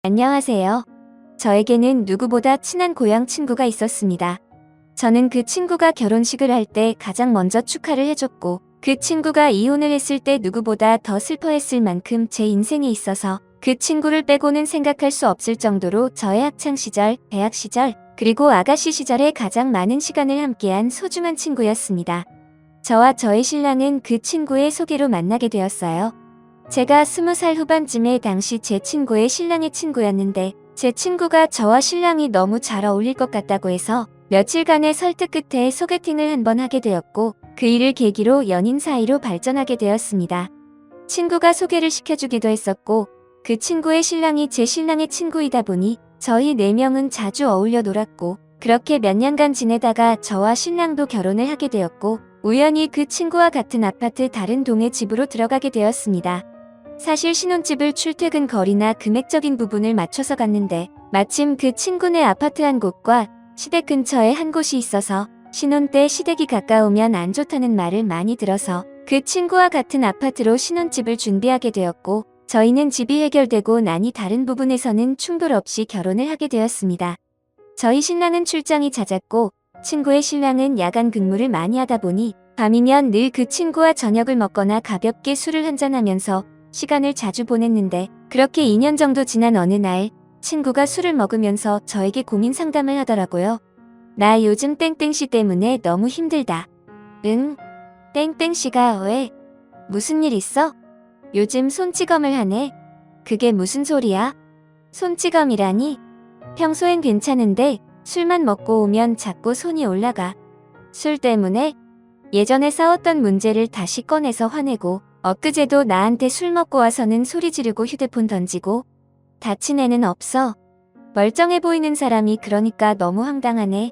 안녕하세요. 저에게는 누구보다 친한 고향 친구가 있었습니다. 저는 그 친구가 결혼식을 할 때 가장 먼저 축하를 해줬고, 그 친구가 이혼을 했을 때 누구보다 더 슬퍼했을 만큼 제 인생에 있어서 그 친구를 빼고는 생각할 수 없을 정도로 저의 학창시절, 대학시절, 그리고 아가씨 시절에 가장 많은 시간을 함께한 소중한 친구였습니다. 저와 저의 신랑은 그 친구의 소개로 만나게 되었어요. 제가 20살 후반쯤에 당시 제 친구의 신랑의 친구였는데, 제 친구가 저와 신랑이 너무 잘 어울릴 것 같다고 해서 며칠간의 설득 끝에 소개팅을 한번 하게 되었고, 그 일을 계기로 연인 사이로 발전하게 되었습니다. 친구가 소개를 시켜주기도 했었고, 그 친구의 신랑이 제 신랑의 친구이다 보니 저희 4명은 자주 어울려 놀았고, 그렇게 몇 년간 지내다가 저와 신랑도 결혼을 하게 되었고, 우연히 그 친구와 같은 아파트 다른 동의 집으로 들어가게 되었습니다. 사실 신혼집을 출퇴근 거리나 금액적인 부분을 맞춰서 갔는데, 마침 그 친구네 아파트 한 곳과 시댁 근처에 한 곳이 있어서 신혼 때 시댁이 가까우면 안 좋다는 말을 많이 들어서 그 친구와 같은 아파트로 신혼집을 준비하게 되었고, 저희는 집이 해결되고 나니 다른 부분에서는 충돌 없이 결혼을 하게 되었습니다. 저희 신랑은 출장이 잦았고, 친구의 신랑은 야간 근무를 많이 하다 보니 밤이면 늘 그 친구와 저녁을 먹거나 가볍게 술을 한잔하면서 시간을 자주 보냈는데, 그렇게 2년 정도 지난 어느 날 친구가 술을 먹으면서 저에게 고민 상담을 하더라고요. 나 요즘 땡땡씨 때문에 너무 힘들다. 응? 땡땡씨가 왜? 무슨 일 있어? 요즘 손찌검을 하네. 그게 무슨 소리야? 손찌검이라니? 평소엔 괜찮은데 술만 먹고 오면 자꾸 손이 올라가. 술 때문에? 예전에 싸웠던 문제를 다시 꺼내서 화내고, 엊그제도 나한테 술 먹고 와서는 소리 지르고 휴대폰 던지고. 다친 애는 없어. 멀쩡해 보이는 사람이 그러니까 너무 황당하네.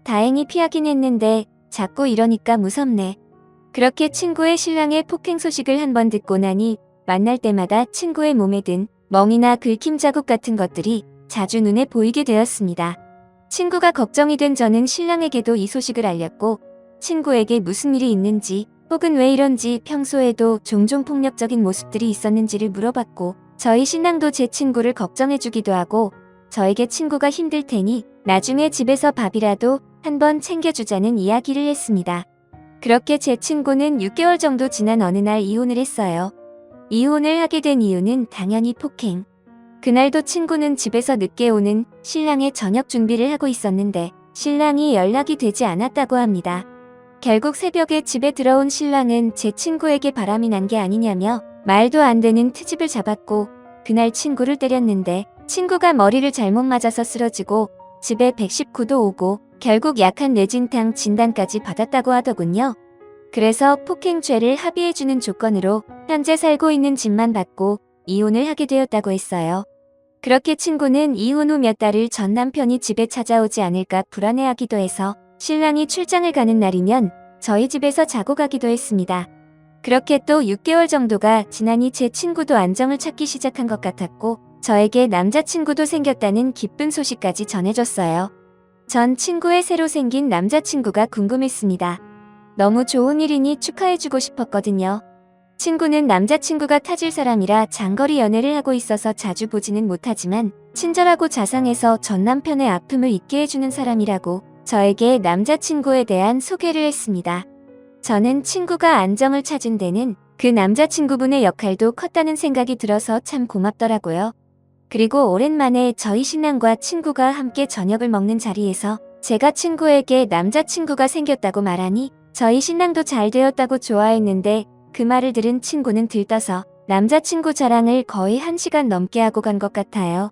다행히 피하긴 했는데 자꾸 이러니까 무섭네. 그렇게 친구의 신랑의 폭행 소식을 한번 듣고 나니 만날 때마다 친구의 몸에 든 멍이나 긁힘 자국 같은 것들이 자주 눈에 보이게 되었습니다. 친구가 걱정이 된 저는 신랑에게도 이 소식을 알렸고, 친구에게 무슨 일이 있는지 혹은 왜 이런지, 평소에도 종종 폭력적인 모습들이 있었는지를 물어봤고, 저희 신랑도 제 친구를 걱정해주기도 하고, 저에게 친구가 힘들 테니 나중에 집에서 밥이라도 한번 챙겨주자는 이야기를 했습니다. 그렇게 제 친구는 6개월 정도 지난 어느 날 이혼을 했어요. 이혼을 하게 된 이유는 당연히 폭행. 그날도 친구는 집에서 늦게 오는 신랑의 저녁 준비를 하고 있었는데 신랑이 연락이 되지 않았다고 합니다. 결국 새벽에 집에 들어온 신랑은 제 친구에게 바람이 난 게 아니냐며 말도 안 되는 트집을 잡았고, 그날 친구를 때렸는데 친구가 머리를 잘못 맞아서 쓰러지고 집에 119도 오고 결국 약한 뇌진탕 진단까지 받았다고 하더군요. 그래서 폭행죄를 합의해주는 조건으로 현재 살고 있는 집만 받고 이혼을 하게 되었다고 했어요. 그렇게 친구는 이혼 후 몇 달을 전 남편이 집에 찾아오지 않을까 불안해하기도 해서 신랑이 출장을 가는 날이면 저희 집에서 자고 가기도 했습니다. 그렇게 또 6개월 정도가 지나니 제 친구도 안정을 찾기 시작한 것 같았고, 저에게 남자친구도 생겼다는 기쁜 소식까지 전해줬어요. 전 친구의 새로 생긴 남자친구가 궁금했습니다. 너무 좋은 일이니 축하해주고 싶었거든요. 친구는 남자친구가 타질 사람이라 장거리 연애를 하고 있어서 자주 보지는 못하지만 친절하고 자상해서 전 남편의 아픔을 잊게 해주는 사람이라고 저에게 남자친구에 대한 소개를 했습니다. 저는 친구가 안정을 찾은 데는 그 남자친구분의 역할도 컸다는 생각이 들어서 참 고맙더라고요. 그리고 오랜만에 저희 신랑과 친구가 함께 저녁을 먹는 자리에서 제가 친구에게 남자친구가 생겼다고 말하니 저희 신랑도 잘 되었다고 좋아했는데, 그 말을 들은 친구는 들떠서 남자친구 자랑을 거의 1시간 넘게 하고 간 것 같아요.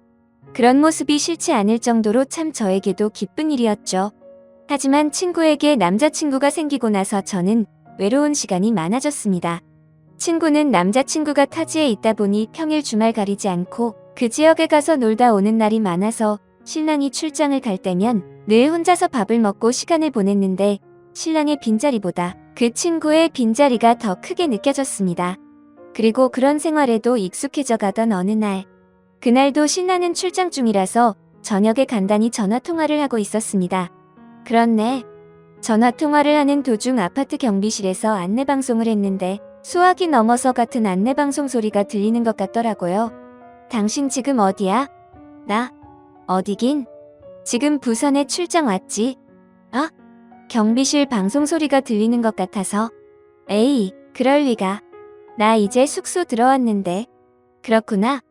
그런 모습이 싫지 않을 정도로 참 저에게도 기쁜 일이었죠. 하지만 친구에게 남자친구가 생기고 나서 저는 외로운 시간이 많아졌습니다. 친구는 남자친구가 타지에 있다 보니 평일 주말 가리지 않고 그 지역에 가서 놀다 오는 날이 많아서 신랑이 출장을 갈 때면 늘 혼자서 밥을 먹고 시간을 보냈는데, 신랑의 빈자리보다 그 친구의 빈자리가 더 크게 느껴졌습니다. 그리고 그런 생활에도 익숙해져 가던 어느 날, 그날도 신랑은 출장 중이라서 저녁에 간단히 전화통화를 하고 있었습니다. 그렇네. 전화통화를 하는 도중 아파트 경비실에서 안내방송을 했는데 수화기 넘어서 같은 안내방송 소리가 들리는 것 같더라고요. 당신 지금 어디야? 나? 어디긴? 지금 부산에 출장 왔지. 아? 경비실 방송 소리가 들리는 것 같아서. 에이, 그럴 리가. 나 이제 숙소 들어왔는데. 그렇구나.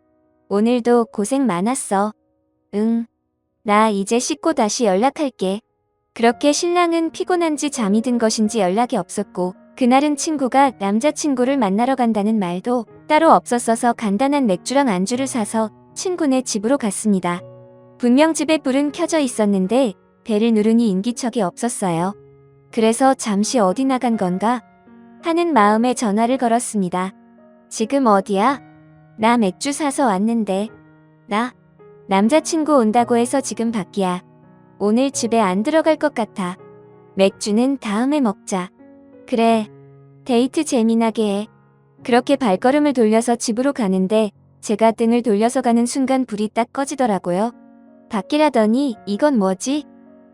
오늘도 고생 많았어. 응. 나 이제 씻고 다시 연락할게. 그렇게 신랑은 피곤한지 잠이 든 것인지 연락이 없었고, 그날은 친구가 남자친구를 만나러 간다는 말도 따로 없었어서 간단한 맥주랑 안주를 사서 친구네 집으로 갔습니다. 분명 집에 불은 켜져 있었는데 배를 누르니 인기척이 없었어요. 그래서 잠시 어디 나간 건가 하는 마음에 전화를 걸었습니다. 지금 어디야? 나 맥주 사서 왔는데. 나? 남자친구 온다고 해서 지금 밖이야. 오늘 집에 안 들어갈 것 같아. 맥주는 다음에 먹자. 그래. 데이트 재미나게 해. 그렇게 발걸음을 돌려서 집으로 가는데 제가 등을 돌려서 가는 순간 불이 딱 꺼지더라고요. 밖이라더니 이건 뭐지?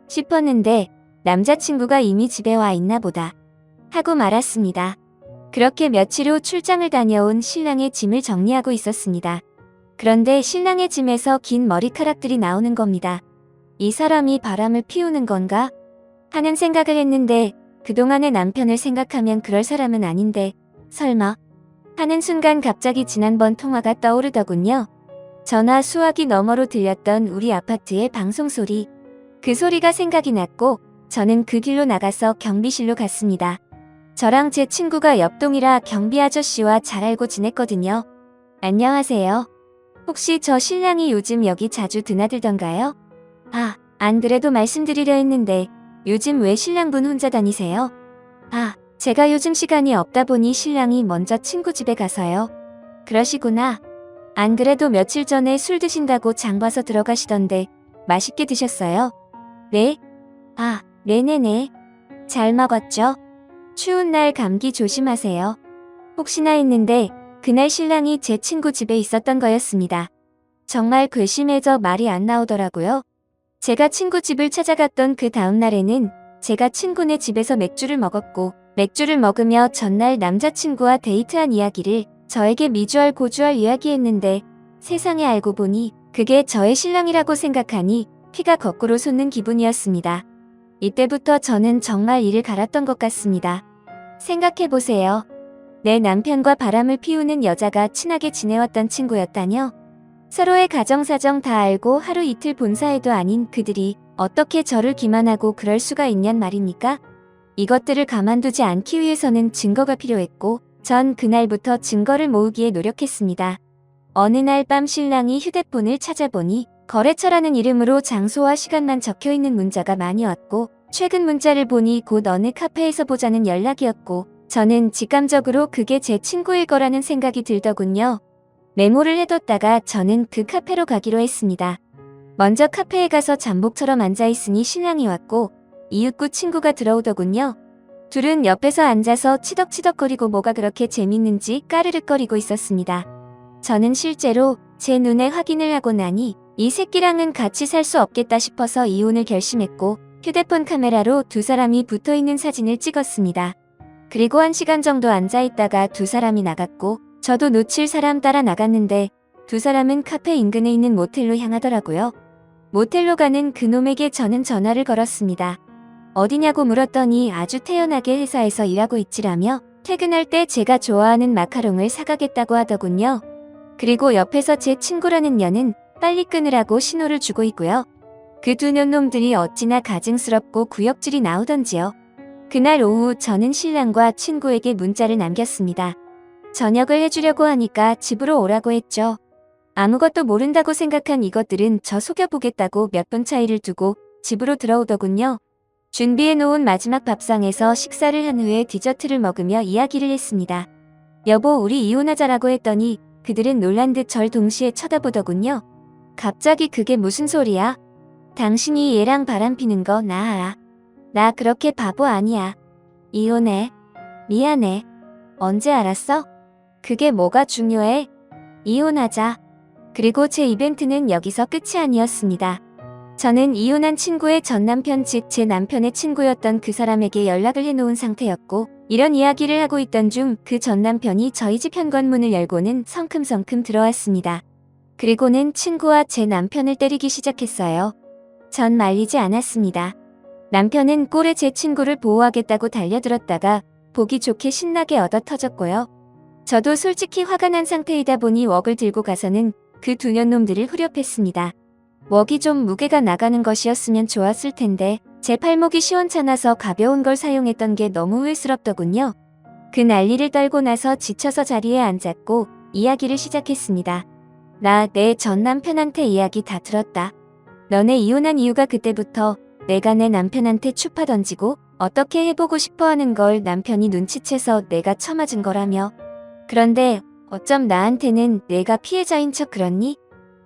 싶었는데 남자친구가 이미 집에 와 있나 보다 하고 말았습니다. 그렇게 며칠 후 출장을 다녀온 신랑의 짐을 정리하고 있었습니다. 그런데 신랑의 짐에서 긴 머리카락들이 나오는 겁니다. 이 사람이 바람을 피우는 건가? 하는 생각을 했는데 그동안의 남편을 생각하면 그럴 사람은 아닌데 설마? 하는 순간 갑자기 지난번 통화가 떠오르더군요. 전화 수화기 너머로 들렸던 우리 아파트의 방송소리. 그 소리가 생각이 났고 저는 그 길로 나가서 경비실로 갔습니다. 저랑 제 친구가 옆동이라 경비 아저씨와 잘 알고 지냈거든요. 안녕하세요. 혹시 저 신랑이 요즘 여기 자주 드나들던가요? 아, 안 그래도 말씀드리려 했는데 요즘 왜 신랑분 혼자 다니세요? 아, 제가 요즘 시간이 없다 보니 신랑이 먼저 친구 집에 가서요. 그러시구나. 안 그래도 며칠 전에 술 드신다고 장 봐서 들어가시던데 맛있게 드셨어요? 네? 아, 네네네. 잘 먹었죠? 추운 날 감기 조심하세요. 혹시나 했는데 그날 신랑이 제 친구 집에 있었던 거였습니다. 정말 괘씸해져 말이 안 나오더라고요. 제가 친구 집을 찾아갔던 그 다음 날에는 제가 친구네 집에서 맥주를 먹었고 맥주를 먹으며 전날 남자친구와 데이트한 이야기를 저에게 미주알 고주알 이야기했는데 세상에 알고 보니 그게 저의 신랑이라고 생각하니 피가 거꾸로 솟는 기분이었습니다. 이때부터 저는 정말 이를 갈았던 것 같습니다. 생각해보세요. 내 남편과 바람을 피우는 여자가 친하게 지내왔던 친구였다뇨? 서로의 가정사정 다 알고 하루 이틀 본 사이도 아닌 그들이 어떻게 저를 기만하고 그럴 수가 있냔 말입니까? 이것들을 가만두지 않기 위해서는 증거가 필요했고 전 그날부터 증거를 모으기에 노력했습니다. 어느 날 밤 신랑이 휴대폰을 찾아보니 거래처라는 이름으로 장소와 시간만 적혀있는 문자가 많이 왔고 최근 문자를 보니 곧 어느 카페에서 보자는 연락이었고 저는 직감적으로 그게 제 친구일 거라는 생각이 들더군요. 메모를 해뒀다가 저는 그 카페로 가기로 했습니다. 먼저 카페에 가서 잠복처럼 앉아있으니 신랑이 왔고 이윽고 친구가 들어오더군요. 둘은 옆에서 앉아서 치덕치덕거리고 뭐가 그렇게 재밌는지 까르륵거리고 있었습니다. 저는 실제로 제 눈에 확인을 하고 나니 이 새끼랑은 같이 살 수 없겠다 싶어서 이혼을 결심했고 휴대폰 카메라로 두 사람이 붙어있는 사진을 찍었습니다. 그리고 1시간 정도 앉아있다가 두 사람이 나갔고 저도 놓칠 사람 따라 나갔는데 두 사람은 카페 인근에 있는 모텔로 향하더라고요. 모텔로 가는 그놈에게 저는 전화를 걸었습니다. 어디냐고 물었더니 아주 태연하게 회사에서 일하고 있지라며 퇴근할 때 제가 좋아하는 마카롱을 사가겠다고 하더군요. 그리고 옆에서 제 친구라는 년은 빨리 끊으라고 신호를 주고 있고요. 그 두 년놈들이 어찌나 가증스럽고 구역질이 나오던지요. 그날 오후 저는 신랑과 친구에게 문자를 남겼습니다. 저녁을 해주려고 하니까 집으로 오라고 했죠. 아무것도 모른다고 생각한 이것들은 저 속여보겠다고 몇 분 차이를 두고 집으로 들어오더군요. 준비해놓은 마지막 밥상에서 식사를 한 후에 디저트를 먹으며 이야기를 했습니다. 여보, 우리 이혼하자라고 했더니 그들은 놀란 듯 절 동시에 쳐다보더군요. 갑자기 그게 무슨 소리야? 당신이 얘랑 바람피는 거 나 알아. 나 그렇게 바보 아니야. 이혼해. 미안해. 언제 알았어? 그게 뭐가 중요해? 이혼하자. 그리고 제 이벤트는 여기서 끝이 아니었습니다. 저는 이혼한 친구의 전남편 즉 제 남편의 친구였던 그 사람에게 연락을 해놓은 상태였고 이런 이야기를 하고 있던 중 그 전남편이 저희 집 현관문을 열고는 성큼성큼 들어왔습니다. 그리고는 친구와 제 남편을 때리기 시작했어요. 전 말리지 않았습니다. 남편은 꼴에 제 친구를 보호하겠다고 달려들었다가 보기 좋게 신나게 얻어 터졌고요. 저도 솔직히 화가 난 상태이다 보니 웍을 들고 가서는 그 두 년놈들을 후려팼습니다. 웍이 좀 무게가 나가는 것이었으면 좋았을 텐데 제 팔목이 시원찮아서 가벼운 걸 사용했던 게 너무 후회스럽더군요. 그 난리를 떨고 나서 지쳐서 자리에 앉았고 이야기를 시작했습니다. 나 내 전 남편한테 이야기 다 들었다. 너네 이혼한 이유가 그때부터 내가 내 남편한테 추파 던지고 어떻게 해보고 싶어하는 걸 남편이 눈치채서 내가 처맞은 거라며. 그런데 어쩜 나한테는 내가 피해자인 척 그러니?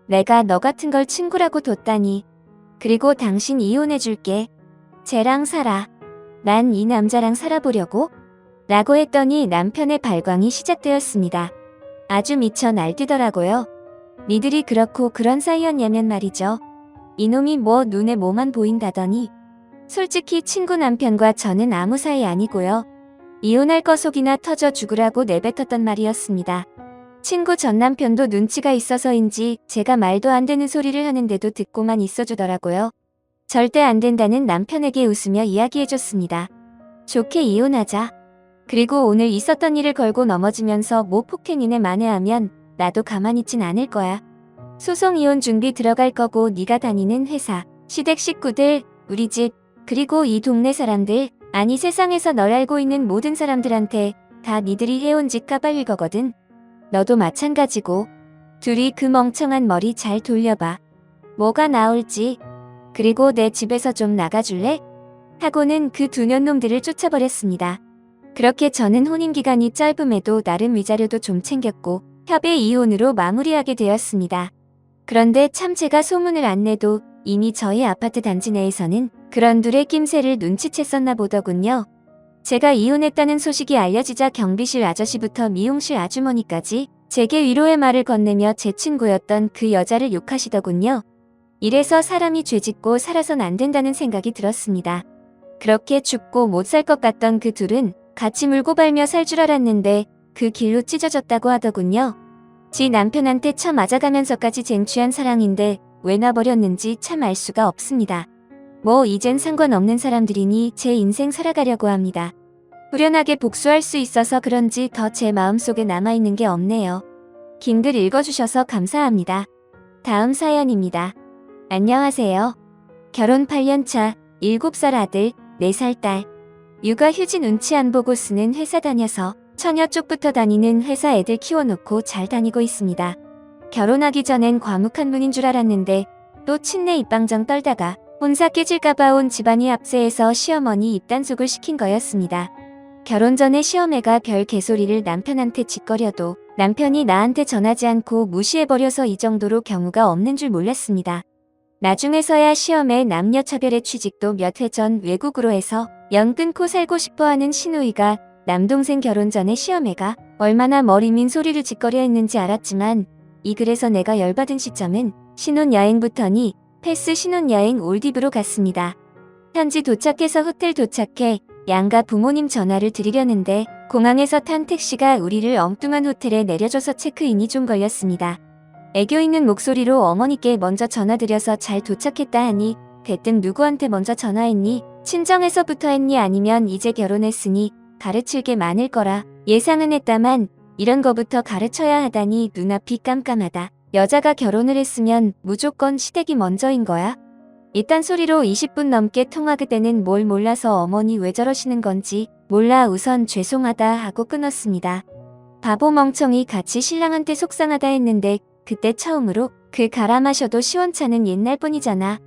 내가 너 같은 걸 친구라고 뒀다니. 그리고 당신 이혼해줄게. 쟤랑 살아. 난 이 남자랑 살아보려고? 라고 했더니 남편의 발광이 시작되었습니다. 아주 미쳐 날뛰더라고요. 니들이 그렇고 그런 사이였냐면 말이죠. 이놈이 뭐 눈에 뭐만 보인다더니. 솔직히 친구 남편과 저는 아무 사이 아니고요. 이혼할 거 속이나 터져 죽으라고 내뱉었던 말이었습니다. 친구 전 남편도 눈치가 있어서인지 제가 말도 안 되는 소리를 하는데도 듣고만 있어주더라고요. 절대 안 된다는 남편에게 웃으며 이야기해줬습니다. 좋게 이혼하자. 그리고 오늘 있었던 일을 걸고 넘어지면서 모 폭행인에 만회하면 나도 가만히 있진 않을 거야. 소송 이혼 준비 들어갈 거고 네가 다니는 회사, 시댁 식구들, 우리 집, 그리고 이 동네 사람들, 아니 세상에서 널 알고 있는 모든 사람들한테 다 니들이 해온 짓 까발릴 거거든. 너도 마찬가지고. 둘이 그 멍청한 머리 잘 돌려봐. 뭐가 나올지. 그리고 내 집에서 좀 나가줄래? 하고는 그 두 년놈들을 쫓아버렸습니다. 그렇게 저는 혼인기간이 짧음에도 나름 위자료도 좀 챙겼고 협의 이혼으로 마무리하게 되었습니다. 그런데 참 제가 소문을 안 내도 이미 저희 아파트 단지 내에서는 그런 둘의 낌새를 눈치챘었나 보더군요. 제가 이혼했다는 소식이 알려지자 경비실 아저씨부터 미용실 아주머니까지 제게 위로의 말을 건네며 제 친구였던 그 여자를 욕하시더군요. 이래서 사람이 죄짓고 살아선 안 된다는 생각이 들었습니다. 그렇게 죽고 못 살 것 같던 그 둘은 같이 물고 발며 살 줄 알았는데 그 길로 찢어졌다고 하더군요. 지 남편한테 쳐 맞아가면서까지 쟁취한 사랑인데 왜 놔버렸는지 참 알 수가 없습니다. 뭐 이젠 상관없는 사람들이니 제 인생 살아가려고 합니다. 후련하게 복수할 수 있어서 그런지 더 제 마음속에 남아있는 게 없네요. 긴 글 읽어주셔서 감사합니다. 다음 사연입니다. 안녕하세요. 결혼 8년차, 7살 아들, 4살 딸. 육아휴직 눈치 안 보고 쓰는 회사 다녀서 처녀 쪽부터 다니는 회사 애들 키워놓고 잘 다니고 있습니다. 결혼하기 전엔 과묵한 분인 줄 알았는데 또 친내 입방정 떨다가 혼사 깨질까봐 온 집안이 압세해서 시어머니 입단속을 시킨 거였습니다. 결혼 전에 시어매가 별 개소리를 남편한테 짓거려도 남편이 나한테 전하지 않고 무시해버려서 이 정도로 경우가 없는 줄 몰랐습니다. 나중에서야 시어매 남녀차별의 취직도 몇 해 전 외국으로 해서 연 끊고 살고 싶어하는 시누이가 남동생 결혼 전에 시어매가 얼마나 머리민 소리를 짓거려 했는지 알았지만 이 글에서 내가 열받은 시점은 신혼여행부터니 패스 신혼여행 올디브로 갔습니다. 현지 도착해서 호텔 도착해 양가 부모님 전화를 드리려는데 공항에서 탄 택시가 우리를 엉뚱한 호텔에 내려줘서 체크인이 좀 걸렸습니다. 애교 있는 목소리로 어머니께 먼저 전화드려서 잘 도착했다 하니 대뜸 누구한테 먼저 전화했니? 친정에서부터 했니? 아니면 이제 결혼했으니 가르칠 게 많을 거라 예상은 했다만 이런 거부터 가르쳐야 하다니 눈앞이 깜깜하다. 여자가 결혼을 했으면 무조건 시댁이 먼저인 거야? 이딴 소리로 20분 넘게 통화. 그때는 뭘 몰라서 어머니 왜 저러시는 건지 몰라 우선 죄송하다 하고 끊었습니다. 바보 멍청이 같이 신랑한테 속상하다 했는데 그때 처음으로 그 갈아 마셔도 시원찮은 옛날 뿐이잖아.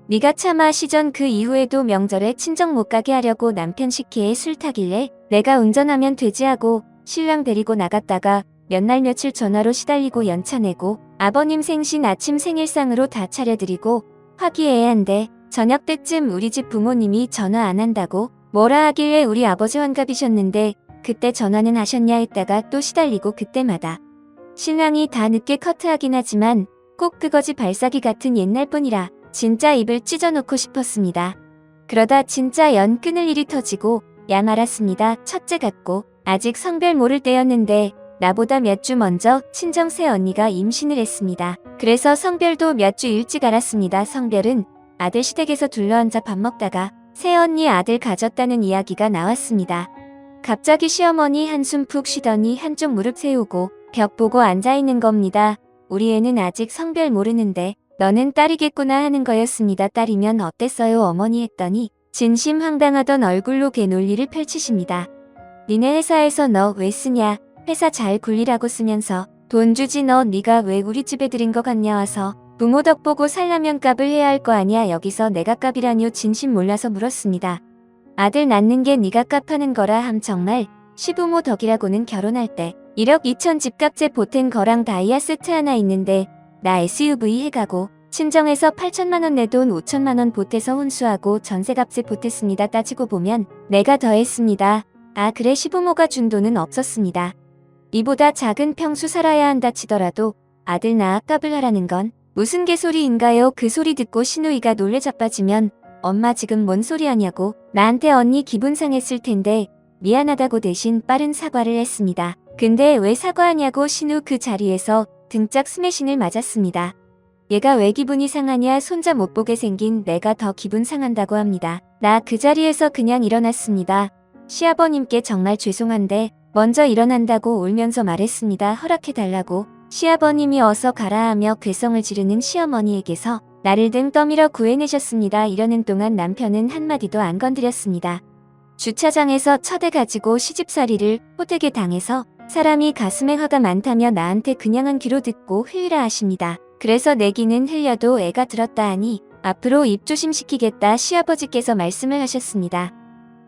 네가 참아. 시전 그 이후에도 명절에 친정 못 가게 하려고 남편 식혜에 술 타길래 내가 운전하면 되지 하고 신랑 데리고 나갔다가 몇 날 며칠 전화로 시달리고 연차 내고 아버님 생신 아침 생일상으로 다 차려드리고 화기애애한데 저녁 때쯤 우리 집 부모님이 전화 안 한다고 뭐라 하길래 우리 아버지 환갑이셨는데 그때 전화는 하셨냐 했다가 또 시달리고 그때마다 신랑이 다 늦게 커트하긴 하지만 꼭 그거지 발사기 같은 옛날 뿐이라 진짜 입을 찢어놓고 싶었습니다. 그러다 진짜 연 끊을 일이 터지고 야 말았습니다. 첫째 같고 아직 성별 모를 때였는데 나보다 몇 주 먼저 친정 새언니가 임신을 했습니다. 그래서 성별도 몇 주 일찍 알았습니다. 성별은 아들 시댁에서 둘러앉아 밥 먹다가 새언니 아들 가졌다는 이야기가 나왔습니다. 갑자기 시어머니 한숨 푹 쉬더니 한쪽 무릎 세우고 벽 보고 앉아있는 겁니다. 우리 애는 아직 성별 모르는데 너는 딸이겠구나 하는 거였습니다. 딸이면 어땠어요 어머니 했더니 진심 황당하던 얼굴로 개 논리를 펼치십니다. 니네 회사에서 너 왜 쓰냐? 회사 잘 굴리라고 쓰면서 돈 주지 너 네가 왜 우리 집에 들인 거 같냐 와서 부모 덕 보고 살려면 값을 해야 할 거 아니야. 여기서 내가 값이라뇨. 진심 몰라서 물었습니다. 아들 낳는 게 네가 값하는 거라 함. 정말 시부모 덕이라고는 결혼할 때 1억 2천 집값제 보탠 거랑 다이아 세트 하나 있는데 나 SUV 해가고 친정에서 8천만 원 내 돈 5천만 원 보태서 혼수하고 전세값을 보탰습니다. 따지고 보면 내가 더 했습니다. 아 그래 시부모가 준 돈은 없었습니다. 이보다 작은 평수 살아야 한다 치더라도 아들 낳아 값을 하라는 건 무슨 개소리인가요? 그 소리 듣고 신우이가 놀래 자빠지면 엄마 지금 뭔 소리 하냐고 나한테 언니 기분 상했을 텐데 미안하다고 대신 빠른 사과를 했습니다. 근데 왜 사과하냐고 신우 그 자리에서 등짝 스매싱을 맞았습니다. 얘가 왜 기분이 상하냐 손자 못 보게 생긴 내가 더 기분 상한다고 합니다. 나 그 자리에서 그냥 일어났습니다. 시아버님께 정말 죄송한데 먼저 일어난다고 울면서 말했습니다. 허락해달라고. 시아버님이 어서 가라 하며 괴성을 지르는 시어머니에게서 나를 등 떠밀어 구해내셨습니다. 이러는 동안 남편은 한마디도 안 건드렸습니다. 주차장에서 첫애 가지고 시집살이를 호되게 당해서 사람이 가슴에 화가 많다며 나한테 그냥 한 귀로 듣고 흘리라 하십니다. 그래서 내기는 흘려도 애가 들었다 하니 앞으로 입 조심시키겠다 시아버지께서 말씀을 하셨습니다.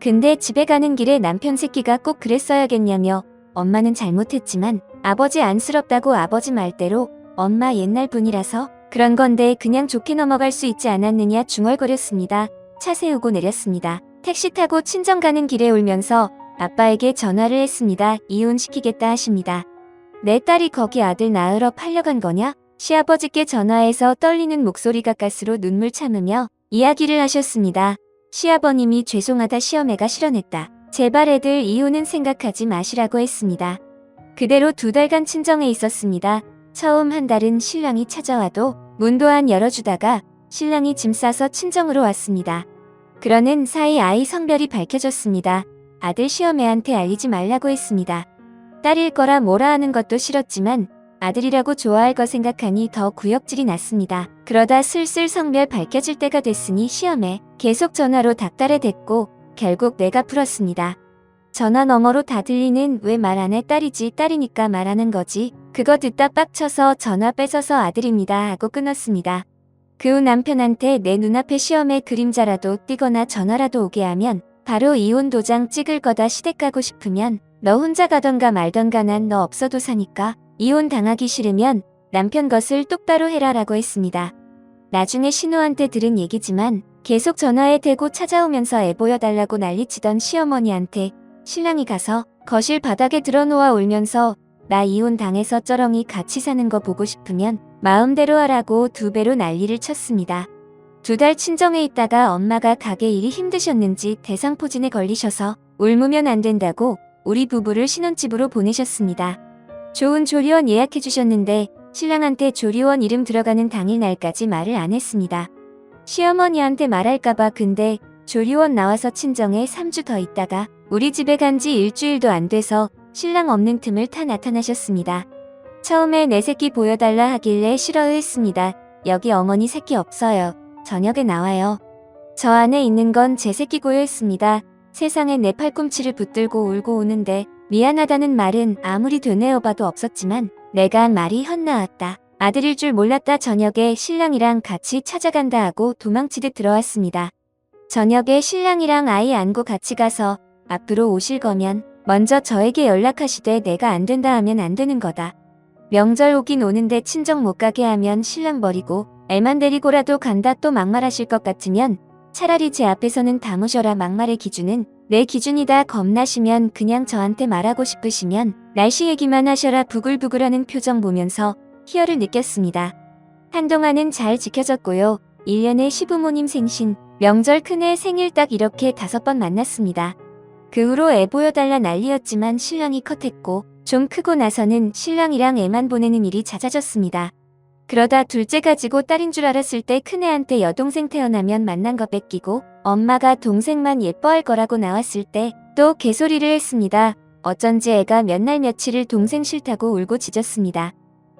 근데 집에 가는 길에 남편 새끼가 꼭 그랬어야겠냐며 엄마는 잘못했지만 아버지 안쓰럽다고 아버지 말대로 엄마 옛날 분이라서 그런 건데 그냥 좋게 넘어갈 수 있지 않았느냐 중얼거렸습니다. 차 세우고 내렸습니다. 택시 타고 친정 가는 길에 울면서 아빠에게 전화를 했습니다. 이혼시키겠다 하십니다. 내 딸이 거기 아들 낳으러 팔려간 거냐? 시아버지께 전화해서 떨리는 목소리 가까스로 눈물 참으며 이야기를 하셨습니다. 시아버님이 죄송하다 시어매가 실언했다. 제발 애들 이혼은 생각하지 마시라고 했습니다. 그대로 2달간 친정에 있었습니다. 처음 한 달은 신랑이 찾아와도 문도 안 열어주다가 신랑이 짐 싸서 친정으로 왔습니다. 그러는 사이 아이 성별이 밝혀졌습니다. 아들 시어매한테 알리지 말라고 했습니다. 딸일 거라 뭐라 하는 것도 싫었지만 아들이라고 좋아할 거 생각하니 더 구역질이 났습니다. 그러다 슬슬 성별 밝혀질 때가 됐으니 시어매 계속 전화로 닥달해 댔고 결국 내가 풀었습니다. 전화 너머로 다 들리는 왜 말 안 해 딸이지 딸이니까 말하는 거지 그거 듣다 빡쳐서 전화 뺏어서 아들입니다 하고 끊었습니다. 그 후 남편한테 내 눈앞에 시어매 그림자라도 띄거나 전화라도 오게 하면 바로 이혼 도장 찍을 거다. 시댁 가고 싶으면 너 혼자 가던가 말던가 난 너 없어도 사니까 이혼 당하기 싫으면 남편 것을 똑바로 해라라고 했습니다. 나중에 신우한테 들은 얘기지만 계속 전화에 대고 찾아오면서 애 보여달라고 난리치던 시어머니한테 신랑이 가서 거실 바닥에 드러누워 울면서 나 이혼 당해서 쩌렁이 같이 사는 거 보고 싶으면 마음대로 하라고 2배로 난리를 쳤습니다. 2달 친정에 있다가 엄마가 가게 일이 힘드셨는지 대상포진에 걸리셔서 울무면 안 된다고 우리 부부를 신혼집으로 보내셨습니다. 좋은 조리원 예약해 주셨는데 신랑한테 조리원 이름 들어가는 당일 날까지 말을 안 했습니다. 시어머니한테 말할까봐. 근데 조리원 나와서 친정에 3주 더 있다가 우리 집에 간지 일주일도 안 돼서 신랑 없는 틈을 타 나타나셨습니다. 처음에 내 새끼 보여달라 하길래 싫어했습니다. 여기 어머니 새끼 없어요. 저녁에 나와요. 저 안에 있는 건 제 새끼고였습니다. 세상에 내 팔꿈치를 붙들고 울고 오는데 미안하다는 말은 아무리 되뇌어봐도 없었지만 내가 한 말이 헛나왔다. 아들일 줄 몰랐다. 저녁에 신랑이랑 같이 찾아간다 하고 도망치듯 들어왔습니다. 저녁에 신랑이랑 아이 안고 같이 가서 앞으로 오실 거면 먼저 저에게 연락하시되 내가 안 된다 하면 안 되는 거다. 명절 오긴 오는데 친정 못 가게 하면 신랑 버리고 애만 데리고라도 간다. 또 막말하실 것 같으면 차라리 제 앞에서는 담으셔라. 막말의 기준은 내 기준이다. 겁나시면 그냥 저한테 말하고 싶으시면 날씨 얘기만 하셔라. 부글부글하는 표정 보면서 희열을 느꼈습니다. 한동안은 잘 지켜졌고요. 1년에 시부모님 생신, 명절 큰애 생일 딱 이렇게 5번 만났습니다. 그 후로 애 보여달라 난리였지만 신랑이 컷했고 좀 크고 나서는 신랑이랑 애만 보내는 일이 잦아졌습니다. 그러다 둘째 가지고 딸인 줄 알았을 때 큰애한테 여동생 태어나면 만난 거 뺏기고 엄마가 동생만 예뻐할 거라고 나왔을 때 또 개소리를 했습니다. 어쩐지 애가 몇 날 며칠을 동생 싫다고 울고 짖었습니다.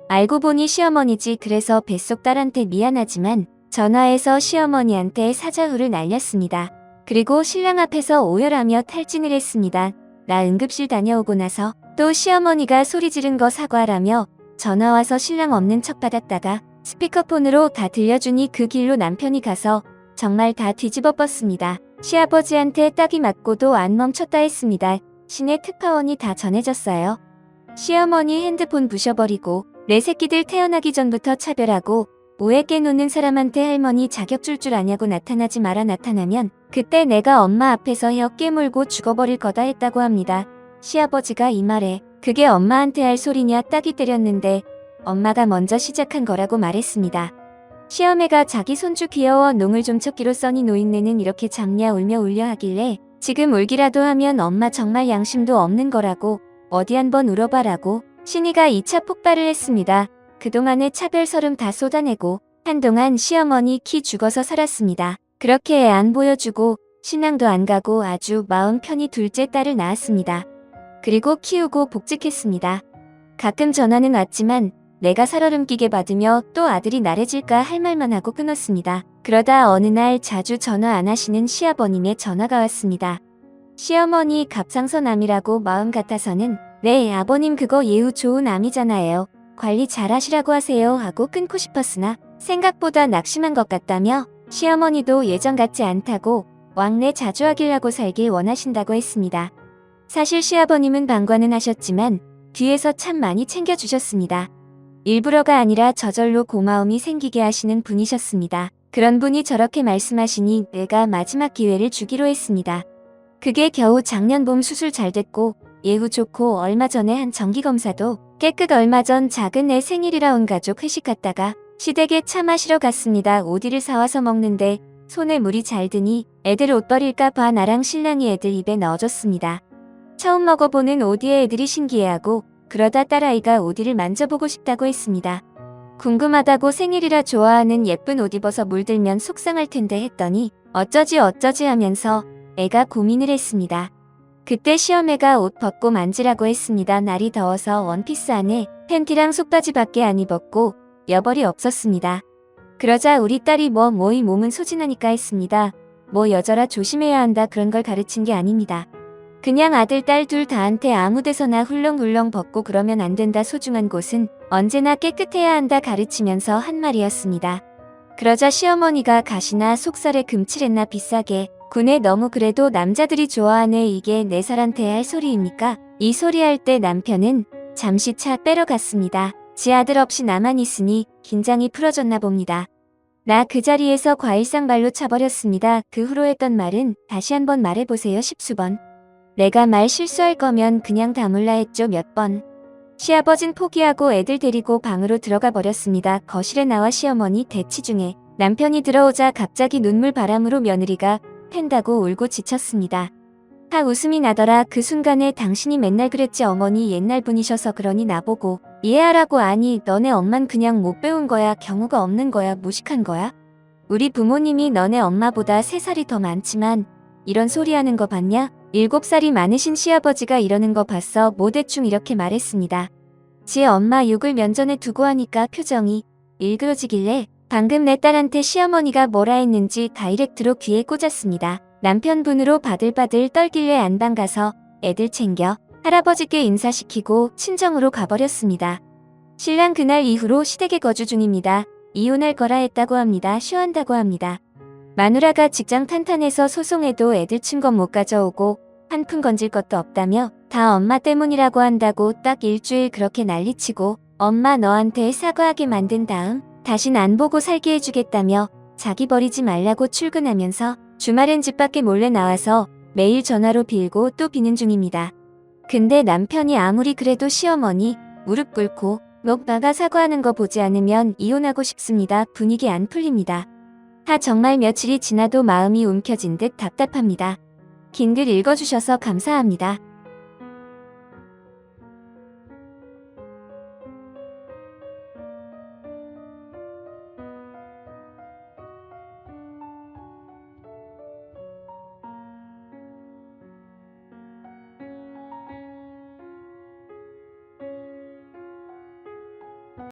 알고 보니 시어머니지. 그래서 뱃속 딸한테 미안하지만 전화해서 시어머니한테 사자후를 날렸습니다. 그리고 신랑 앞에서 오열하며 탈진을 했습니다. 나 응급실 다녀오고 나서 또 시어머니가 소리 지른 거 사과하라며 전화와서 신랑 없는 척 받았다가 스피커폰으로 다 들려주니 그 길로 남편이 가서 정말 다 뒤집어 뻗습니다. 시아버지한테 딱이 맞고도 안 멈췄다 했습니다. 시내 특파원이 다 전해졌어요. 시어머니 핸드폰 부셔버리고 내 새끼들 태어나기 전부터 차별하고 오해 깨놓는 사람한테 할머니 자격 줄 아냐고 나타나지 마라. 나타나면 그때 내가 엄마 앞에서 혀 깨물고 죽어버릴 거다 했다고 합니다. 시아버지가 이 말에 그게 엄마한테 할 소리냐 딱이 때렸는데 엄마가 먼저 시작한 거라고 말했습니다. 시어매가 자기 손주 귀여워 농을 좀 쳤기로 써니 노인네는 이렇게 잡냐 울며 울려 하길래 지금 울기라도 하면 엄마 정말 양심도 없는 거라고 어디 한번 울어봐라고 신이가 2차 폭발을 했습니다. 그동안의 차별 서름 다 쏟아내고 한동안 시어머니 키 죽어서 살았습니다. 그렇게 애 안 보여주고 신랑도 안 가고 아주 마음 편히 둘째 딸을 낳았습니다. 그리고 키우고 복직했습니다. 가끔 전화는 왔지만 내가 살얼음기게 받으며 또 아들이 나래질까 할 말만 하고 끊었습니다. 그러다 어느 날 자주 전화 안 하시는 시아버님의 전화가 왔습니다. 시어머니 갑상선암이라고 마음 같아서는 네 아버님 그거 예후 좋은 암이잖아요. 관리 잘 하시라고 하세요 하고 끊고 싶었으나 생각보다 낙심한 것 같다며 시어머니도 예전 같지 않다고 왕래 자주 하길라고 살길 원하신다고 했습니다. 사실 시아버님은 방관은 하셨지만 뒤에서 참 많이 챙겨주셨습니다. 일부러가 아니라 저절로 고마움이 생기게 하시는 분이셨습니다. 그런 분이 저렇게 말씀하시니 내가 마지막 기회를 주기로 했습니다. 그게 겨우 작년 봄 수술 잘 됐고 예후 좋고 얼마 전에 한 정기검사도 깨끗. 얼마 전 작은 애 생일이라 온 가족 회식 갔다가 시댁에 차 마시러 갔습니다. 오디를 사와서 먹는데 손에 물이 잘 드니 애들 옷 버릴까 봐 나랑 신랑이 애들 입에 넣어줬습니다. 처음 먹어보는 오디에 애들이 신기해하고 그러다 딸아이가 오디를 만져보고 싶다고 했습니다. 궁금하다고 생일이라 좋아하는 예쁜 옷 입어서 물들면 속상할 텐데 했더니 어쩌지 하면서 애가 고민을 했습니다. 그때 시어매가 옷 벗고 만지라고 했습니다. 날이 더워서 원피스 안에 팬티랑 속바지밖에 안 입었고 여벌이 없었습니다. 그러자 우리 딸이 뭐이 몸은 소진하니까 했습니다. 뭐 여자라 조심해야 한다 그런 걸 가르친 게 아닙니다. 그냥 아들 딸 둘 다한테 아무 데서나 훌렁훌렁 벗고 그러면 안 된다. 소중한 곳은 언제나 깨끗해야 한다 가르치면서 한 말이었습니다. 그러자 시어머니가 가시나 속살에 금칠했나 비싸게 군에 너무 그래도 남자들이 좋아하네. 이게 4살한테 할 소리입니까? 이 소리 할 때 남편은 잠시 차 빼러 갔습니다. 지 아들 없이 나만 있으니 긴장이 풀어졌나 봅니다. 나 그 자리에서 과일상 발로 차버렸습니다. 그 후로 했던 말은 다시 한번 말해보세요 10수번. 내가 말 실수할 거면 그냥 다물라 했죠 몇 번. 시아버진 포기하고 애들 데리고 방으로 들어가 버렸습니다. 거실에 나와 시어머니 대치 중에 남편이 들어오자 갑자기 눈물 바람으로 며느리가 팬다고 울고 지쳤습니다. 하 웃음이 나더라. 그 순간에 당신이 맨날 그랬지 어머니 옛날 분이셔서 그러니 나보고 이해하라고. 아니 너네 엄만 그냥 못 배운 거야. 경우가 없는 거야. 무식한 거야. 우리 부모님이 너네 엄마보다 3살이 더 많지만 이런 소리 하는 거 봤냐? 7살이 많으신 시아버지가 이러는 거 봤어. 뭐 대충 이렇게 말했습니다. 지 엄마 욕을 면전에 두고 하니까 표정이 일그러지길래 방금 내 딸한테 시어머니가 뭐라 했는지 다이렉트로 귀에 꽂았습니다. 남편분으로 바들바들 떨길래 안방 가서 애들 챙겨 할아버지께 인사시키고 친정으로 가버렸습니다. 신랑 그날 이후로 시댁에 거주 중입니다. 이혼할 거라 했다고 합니다. 쉬한다고 합니다. 마누라가 직장 탄탄해서 소송해도 애들 친 건 못 가져오고 한 푼 건질 것도 없다며 다 엄마 때문이라고 한다고 딱 일주일 그렇게 난리치고 엄마 너한테 사과하게 만든 다음 다신 안 보고 살게 해주겠다며 자기 버리지 말라고 출근하면서 주말엔 집 밖에 몰래 나와서 매일 전화로 빌고 또 비는 중입니다. 근데 남편이 아무리 그래도 시어머니 무릎 꿇고 오빠가 사과하는 거 보지 않으면 이혼하고 싶습니다. 분위기 안 풀립니다. 정말 며칠이 지나도 마음이 움켜진 듯 답답합니다. 긴 글 읽어주셔서 감사합니다.